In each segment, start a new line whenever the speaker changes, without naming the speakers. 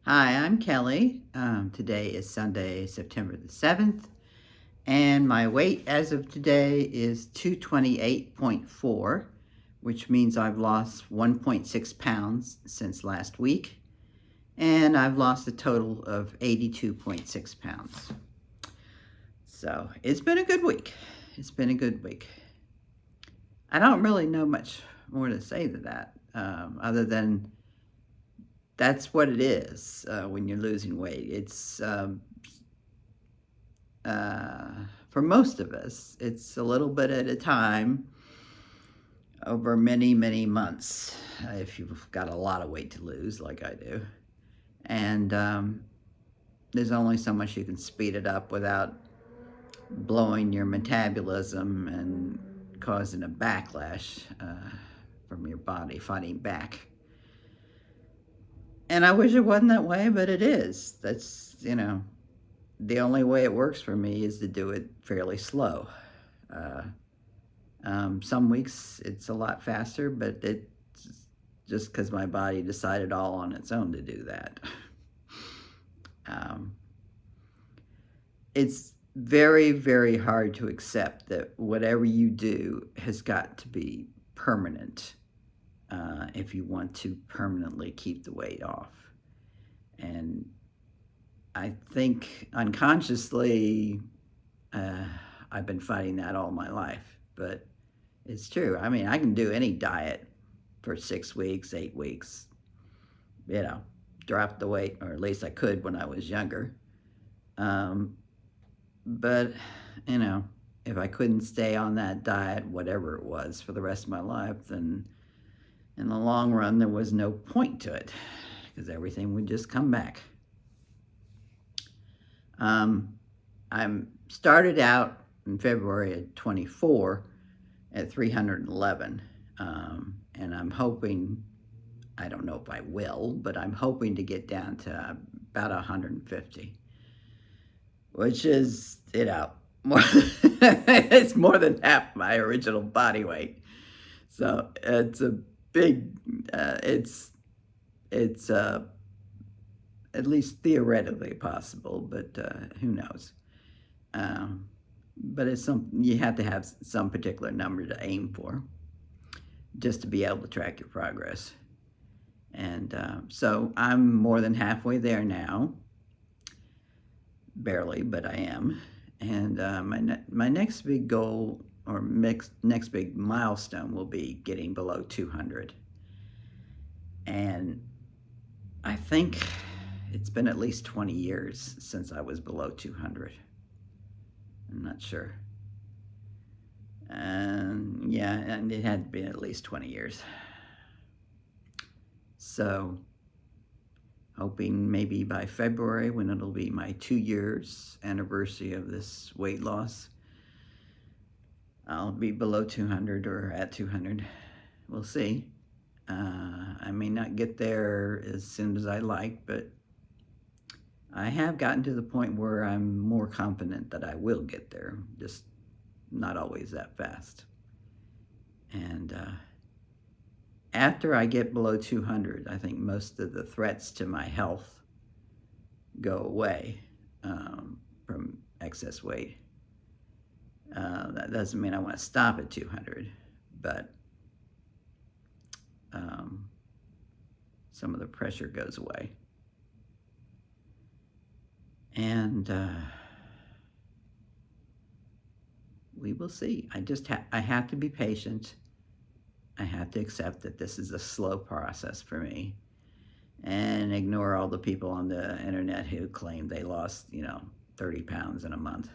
Hi, I'm Kelly. Today is Sunday, September the 7th, and my weight as of today is 228.4, which means I've lost 1.6 pounds since last week, and I've lost a total of 82.6 pounds. So it's been a good week. It's been a good week. I don't really know much more to say to that, other than that's what it is when you're losing weight. For most of us, it's a little bit at a time over many, many months if you've got a lot of weight to lose, like I do. And there's only so much you can speed it up without blowing your metabolism and causing a backlash from your body fighting back. And I wish it wasn't that way, but it is. The only way it works for me is to do it fairly slow. Uh, some weeks it's a lot faster, but it's just because my body decided all on its own to do that. um, it's very, very hard to accept that whatever you do has got to be permanent if you want to permanently keep the weight off. And I think unconsciously, I've been fighting that all my life, but it's true. I mean, I can do any diet for 6 weeks, 8 weeks, drop the weight, or at least I could when I was younger. But, you know, if I couldn't stay on that diet, whatever it was, for the rest of my life, then in the long run, there was no point to it because everything would just come back. I'm started out in February of 24 at 311, and I'm hoping, I don't know if I will, but I'm hoping to get down to about 150, which is, more, it's more than half my original body weight. So it's a big, it's at least theoretically possible, but who knows? But it's you have to have some particular number to aim for just to be able to track your progress. And so I'm more than halfway there now. Barely, but I am. And my next big goal, or next big milestone, will be getting below 200. And I think it's been at least 20 years since I was below 200. I'm not sure. And yeah, and it had been at least 20 years. So, hoping maybe by February, when it'll be my 2 years anniversary of this weight loss, I'll be below 200 or at 200. We'll see. I may not get there as soon as I like, but I have gotten to the point where I'm more confident that I will get there, just not always that fast. And after I get below 200, I think most of the threats to my health go away from excess weight. That doesn't mean I want to stop at 200, but some of the pressure goes away. And we will see. I have to be patient. I have to accept that this is a slow process for me, and ignore all the people on the internet who claim they lost, 30 pounds in a month.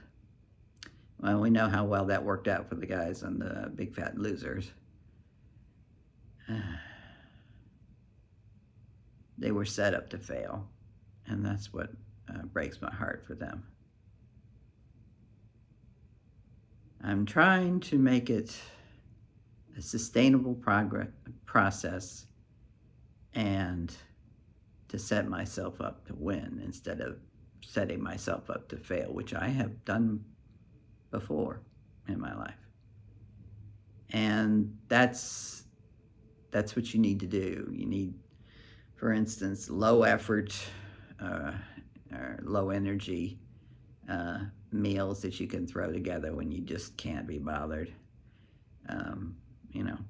Well, we know how well that worked out for the guys on the Big Fat Losers. They were set up to fail, and that's what breaks my heart for them. I'm trying to make it a sustainable process, and to set myself up to win instead of setting myself up to fail, which I have done before in my life. And that's what you need to do. You need, for instance, low effort, or low energy meals that you can throw together when you just can't be bothered.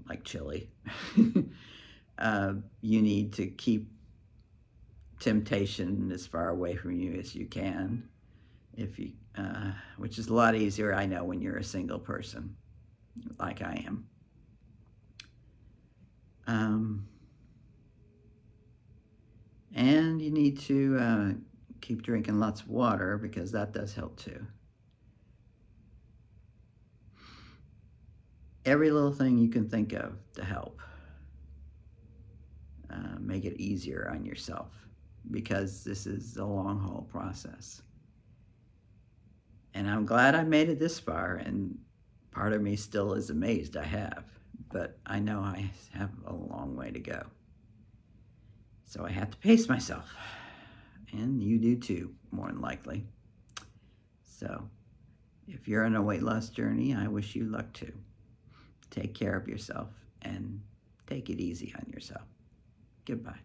Like chili. You need to keep temptation as far away from you as you can, which is a lot easier, I know, when you're a single person, like I am. And you need to keep drinking lots of water, because that does help too. Every little thing you can think of to help. Make it easier on yourself, because this is a long haul process. And I'm glad I made it this far, and part of me still is amazed I have, but I know I have a long way to go. So I have to pace myself, and you do too, more than likely. So if you're on a weight loss journey, I wish you luck too. Take care of yourself and take it easy on yourself. Goodbye.